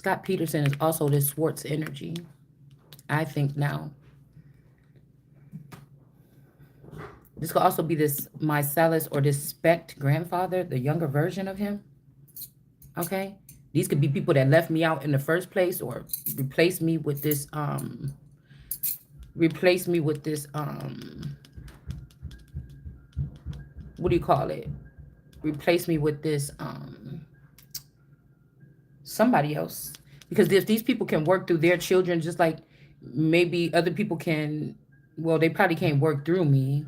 Scott Peterson is also this Swartz energy, I think now. This could also be this Mycellus or this Spect grandfather, the younger version of him. Okay. These could be people that left me out in the first place or replaced me with this what do you call it? Replace me with this somebody else. Because if these people can work through their children, just like maybe other people can, well, they probably can't work through me.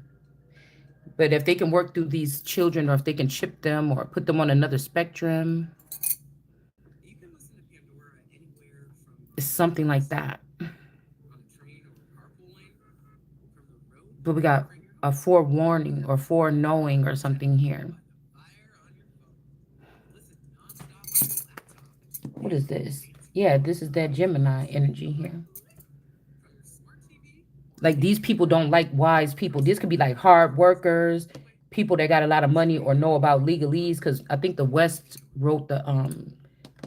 But if they can work through these children, or if they can chip them or put them on another spectrum, it's something like that. But we got a forewarning or foreknowing or something here. What is this? Yeah, this is that Gemini energy here. Like, these people don't like wise people. This could be like hard workers, people that got a lot of money or know about legalese, because I think the West wrote the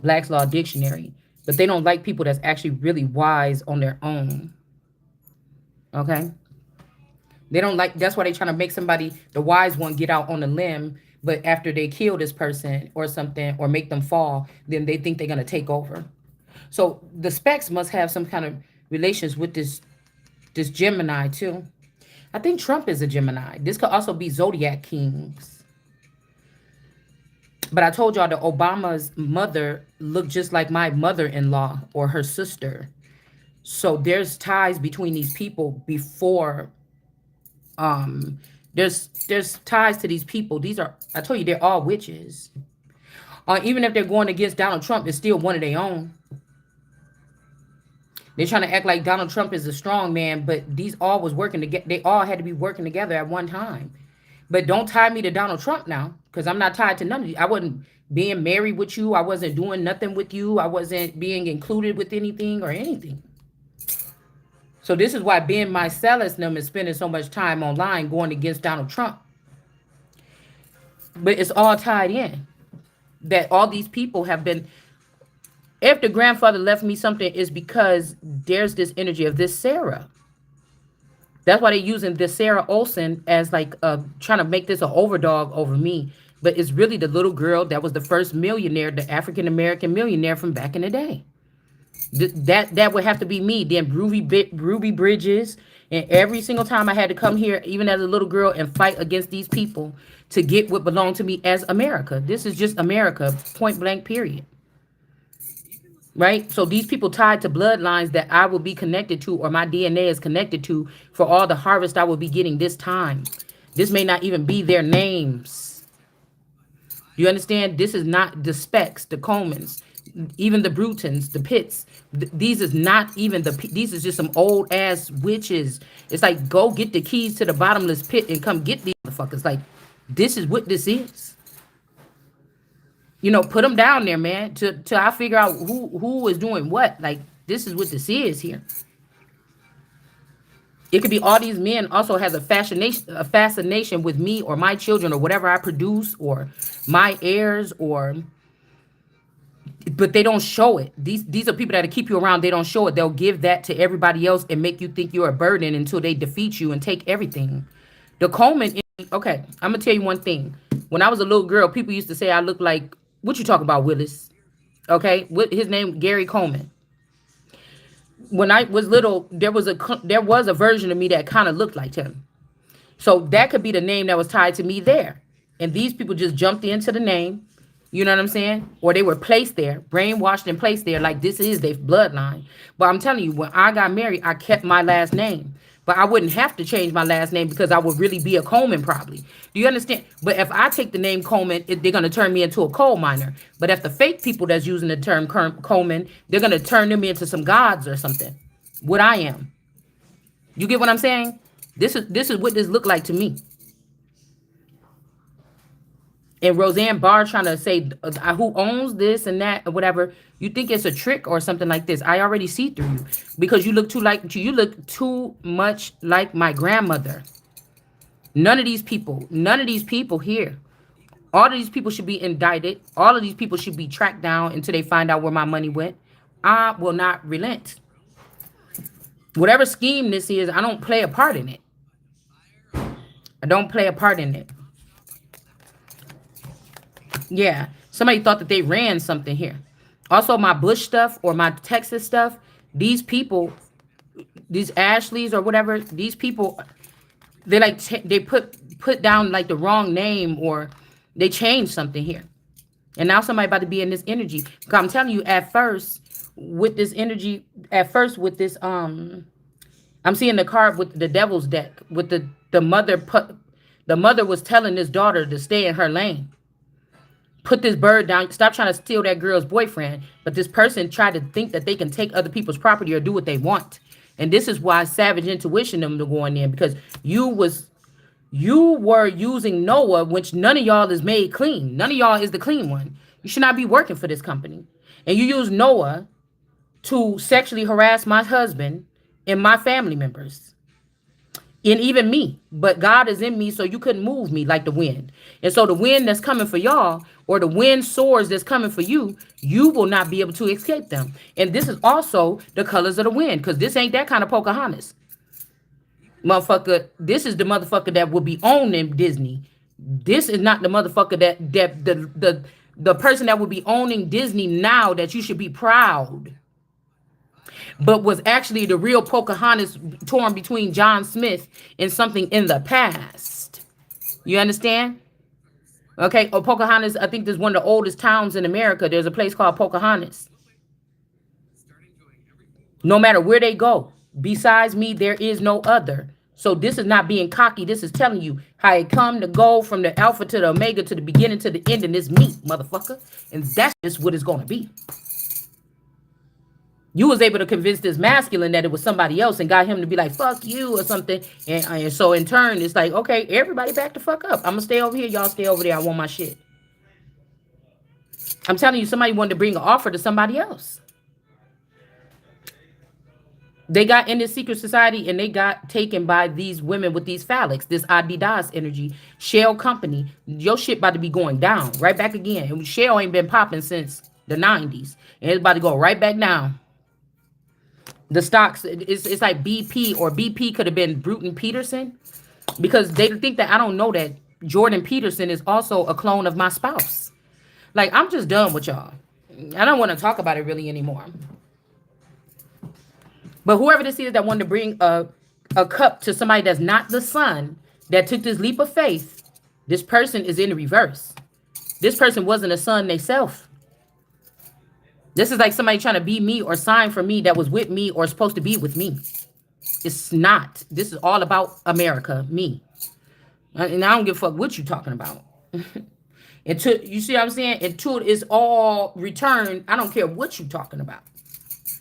Black's Law Dictionary. But they don't like people that's actually really wise on their own. Okay? They don't like, that's why they trying to make somebody, the wise one, get out on a limb. But after they kill this person or something, or make them fall, then they think they're going to take over. So the specs must have some kind of relations with this Gemini too. I think Trump is a Gemini. This could also be Zodiac Kings. But I told y'all that Obama's mother looked just like my mother-in-law or her sister. So there's ties between these people before. There's ties to these people. These are, I told you, they're all witches. Even if they're going against Donald Trump, it's still one of their own. They're trying to act like Donald Trump is a strong man, but these all was working together. They all had to be working together at one time. But don't tie me to Donald Trump now, because I'm not tied to none of you. I wasn't being married with you. I wasn't doing nothing with you. I wasn't being included with anything or anything. So this is why being Mycellus and them is spending so much time online going against Donald Trump. But it's all tied in. That all these people have been, if the grandfather left me something, is because there's this energy of this Sarah. That's why they're using this Sarah Olsen as like trying to make this an overdog over me. But it's really the little girl that was the first millionaire, the African-American millionaire from back in the day. That would have to be me. Then Ruby Bridges. And every single time I had to come here, even as a little girl, and fight against these people to get what belonged to me as America. This is just America, point blank, period. Right? So these people tied to bloodlines that I will be connected to, or my DNA is connected to, for all the harvest I will be getting this time. This may not even be their names. You understand? This is not the Specks, the Comans, even the Brutons, the Pitts. These is not even these is just some old ass witches. It's like, go get the keys to the bottomless pit and come get these motherfuckers. Like, this is what this is. You know, put them down there, man, till I figure out who is doing what. Like, this is what this is here. It could be all these men also has a fascination with me or my children or whatever I produce or my heirs, but they don't show it. These are people that keep you around. They don't show it. They'll give that to everybody else and make you think you're a burden until they defeat you and take everything. The Coleman, okay, I'm gonna tell you one thing. When I was a little girl, people used to say I look like, what you talk about, Willis? Okay, his name Gary Coleman. When I was little, there was a version of me that kind of looked like him. So that could be the name that was tied to me there. And these people just jumped into the name. You know what I'm saying? Or they were placed there, brainwashed and placed there like this is their bloodline. But I'm telling you, when I got married, I kept my last name. But I wouldn't have to change my last name because I would really be a Coleman probably. Do you understand? But if I take the name Coleman, they're going to turn me into a coal miner. But if the fake people that's using the term Coleman, they're going to turn them into some gods or something. What I am. You get what I'm saying? This is what this looked like to me. And Roseanne Barr trying to say who owns this and that or whatever. You think it's a trick or something like this. I already see through you because you look too much like my grandmother. None of these people here. All of these people should be indicted. All of these people should be tracked down until they find out where my money went. I will not relent. Whatever scheme this is, I don't play a part in it. I don't play a part in it. Yeah. Somebody thought that they ran something here. Also, my Bush stuff or my Texas stuff, these people, these Ashleys or whatever, these people, they like they put down like the wrong name or they changed something here. And now somebody about to be in this energy. Because I'm telling you, at first, with this energy, at first with this I'm seeing the card with the devil's deck with the mother put the mother was telling this daughter to stay in her lane. Put this bird down. Stop trying to steal that girl's boyfriend. But this person tried to think that they can take other people's property or do what they want. And this is why savage intuition them to going in because you were using Noah, which none of y'all is made clean. None of y'all is the clean one. You should not be working for this company. And you use Noah to sexually harass my husband and my family members and even me. But God is in me, so you couldn't move me like the wind. And so the wind that's coming for y'all or the wind swords that's coming for you, you will not be able to escape them. And this is also the colors of the wind because this ain't that kind of Pocahontas. Motherfucker, this is the motherfucker that will be owning Disney. This is not the motherfucker that the person that will be owning Disney now that you should be proud, but was actually the real Pocahontas torn between John Smith and something in the past. You understand? Okay, or Pocahontas, I think there's one of the oldest towns in America. There's a place called Pocahontas. No matter where they go, besides me, there is no other. So this is not being cocky. This is telling you how it come to go from the alpha to the omega to the beginning to the end in this meat, motherfucker. And that's just what it's going to be. You was able to convince this masculine that it was somebody else and got him to be like, fuck you or something. And so in turn, it's like, okay, everybody back the fuck up. I'm going to stay over here. Y'all stay over there. I want my shit. I'm telling you, somebody wanted to bring an offer to somebody else. They got in this secret society and they got taken by these women with these phallics, this Adidas energy, Shell company. Your shit about to be going down right back again. And Shell ain't been popping since the 90s. And it's about to go right back down. The stocks, it's like BP or BP could have been Bruton Peterson because they think that I don't know that Jordan Peterson is also a clone of my spouse. Like, I'm just done with y'all. I don't want to talk about it really anymore. But whoever this is that wanted to bring a cup to somebody that's not the son that took this leap of faith, this person is in the reverse. This person wasn't a son theyself. This is like somebody trying to be me or sign for me that was with me or supposed to be with me. It's not. This is all about America, me. And I don't give a fuck what you talking about. You see what I'm saying? Until it's all returned, I don't care what you talking about.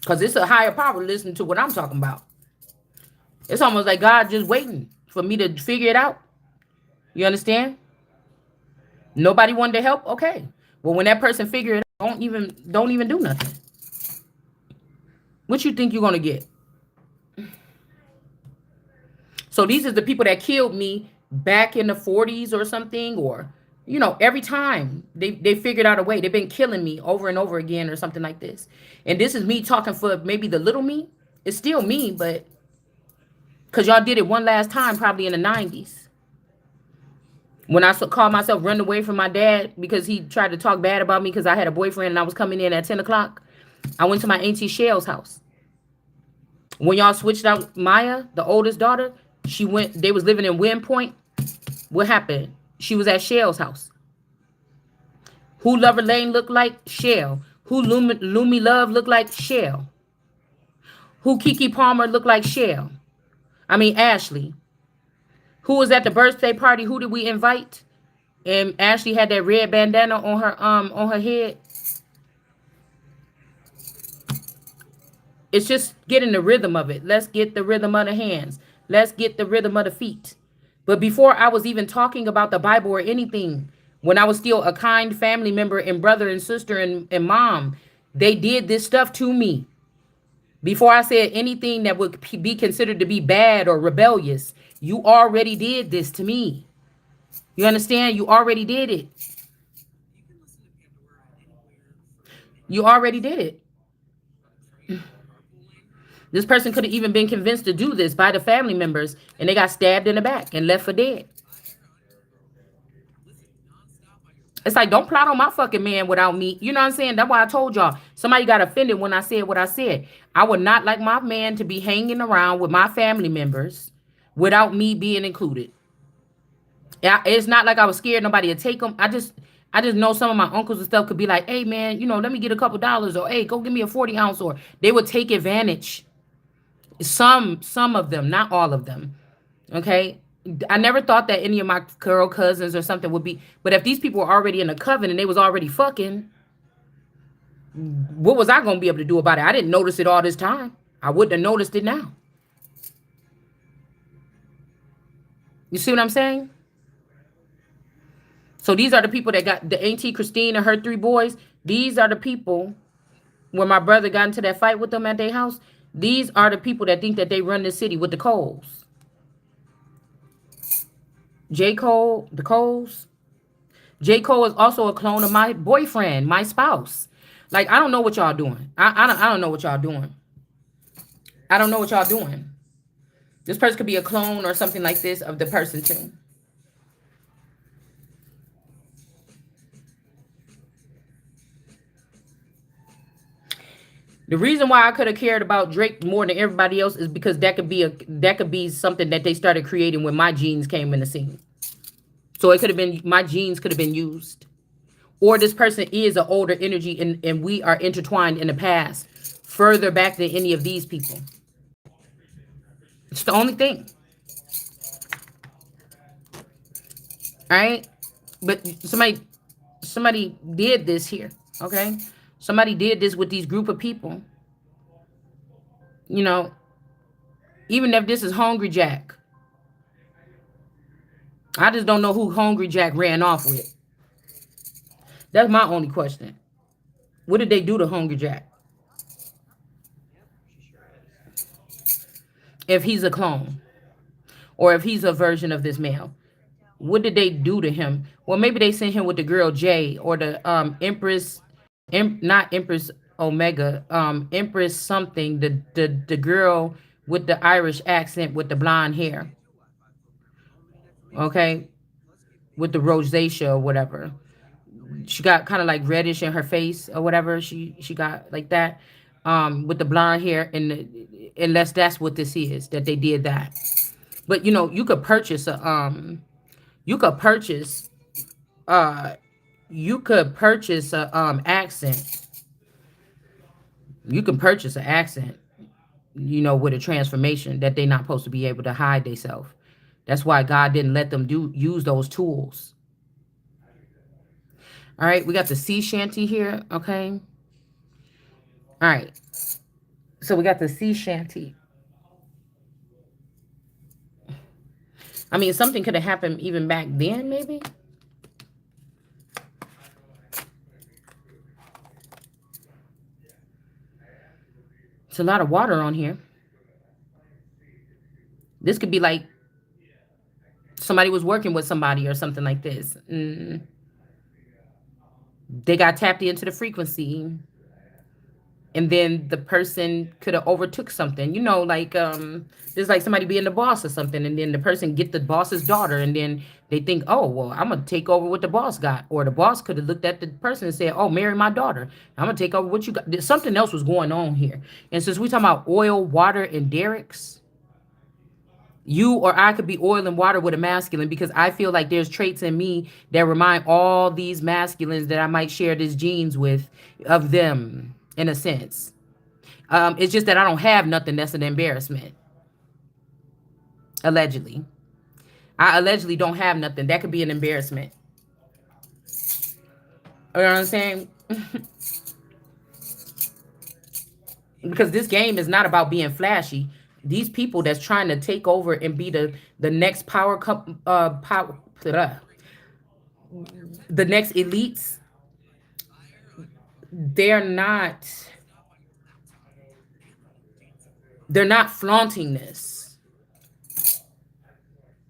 Because it's a higher power listening to what I'm talking about. It's almost like God just waiting for me to figure it out. You understand? Nobody wanted to help? Okay. Well, when that person figure it out, don't even do nothing. What you think you're going to get? So these are the people that killed me back in the 40s or something, or, you know, every time they figured out a way. They've been killing me over and over again or something like this. And this is me talking for maybe the little me. It's still me, but because y'all did it one last time, probably in the 90s. When I called myself running away from my dad because he tried to talk bad about me because I had a boyfriend and I was coming in at 10 o'clock. I went to my auntie Shell's house. When y'all switched out Maya, the oldest daughter, they was living in Wind Point. What happened? She was at Shell's house. Who Lover Lane looked like? Shell. Who Lumi Love looked like? Shell. Who Kiki Palmer looked like? Shell. Ashley. Who was at the birthday party? Who did we invite? And Ashley had that red bandana on her head. It's just getting the rhythm of it. Let's get the rhythm of the hands. Let's get the rhythm of the feet. But before I was even talking about the Bible or anything, when I was still a kind family member and brother and sister and mom, they did this stuff to me. Before I said anything that would be considered to be bad or rebellious, you already did this to me. You understand? You already did it. You already did it. This person could have even been convinced to do this by the family members, and they got stabbed in the back and left for dead. It's like, don't plot on my fucking man without me. You know what I'm saying? That's why I told y'all. Somebody got offended when I said what I said. I would not like my man to be hanging around with my family members without me being included. It's not like I was scared nobody would take them. I just know some of my uncles and stuff could be like, hey man, let me get a couple dollars, or hey, go give me a 40 ounce, or they would take advantage. Some of them, not all of them. Okay. I never thought that any of my girl cousins or something would be, but if these people were already in a coven and they was already fucking, what was I gonna be able to do about it? I didn't notice it all this time. I wouldn't have noticed it now. You see what I'm saying? So these are the people that got the Auntie Christine and her 3 boys. These are the people when my brother got into that fight with them at their house. These are the people that think that they run the city with the Coles. J. Cole, the Coles. J. Cole is also a clone of my boyfriend, my spouse. Like, I don't know what y'all doing. I don't know what y'all doing. I don't know what y'all doing. This person could be a clone or something like this of the person too. The reason why I could have cared about Drake more than everybody else is because that could be something that they started creating when my genes came in the scene. So it could have been my genes could have been used. Or this person is an older energy and we are intertwined in the past further back than any of these people. It's the only thing. All right? But somebody did this here, okay? Somebody did this with these group of people. Even if this is Hungry Jack. I just don't know who Hungry Jack ran off with. That's my only question. What did they do to Hungry Jack? If he's a clone, or if he's a version of this male, what did they do to him? Well, maybe they sent him with the girl Jay or the Empress, not Empress Omega, Empress something, the girl with the Irish accent with the blonde hair. Okay, with the rosacea or whatever. She got kind of like reddish in her face or whatever. She got like that, with the blonde hair, and unless that's what this is, that they did that. But you could purchase you could purchase uh a accent. You can purchase an accent, with a transformation that they're not supposed to be able to hide themselves. That's why God didn't let them use those tools. All right, we got the sea shanty here, okay? All right. So we got the sea shanty. I mean, something could have happened even back then, maybe. It's a lot of water on here. This could be like somebody was working with somebody or something like this. They got tapped into the frequency. And then the person could have overtook something, like there's like somebody being the boss or something, and then the person get the boss's daughter, and then they think, oh well, I'm gonna take over what the boss got. Or the boss could have looked at the person and said, oh, marry my daughter, I'm gonna take over what you got. Something else was going on here. And since we talking about oil, water, and derricks, you or I could be oil and water with a masculine, because I feel like there's traits in me that remind all these masculines that I might share these genes with, of them, in a sense. It's just that I don't have nothing that's an embarrassment. Allegedly. I allegedly don't have nothing. That could be an embarrassment. You know what I'm saying? Because this game is not about being flashy. These people that's trying to take over and be the next the next elites, they're not flaunting this.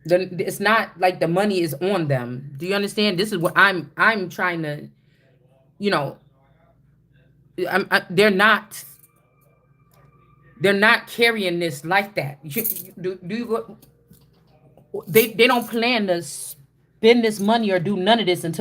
It's not like the money is on them. Do you understand? This is what I'm trying to, they're not They're not carrying this like that. Do you go, they don't plan to spend this money or do none of this until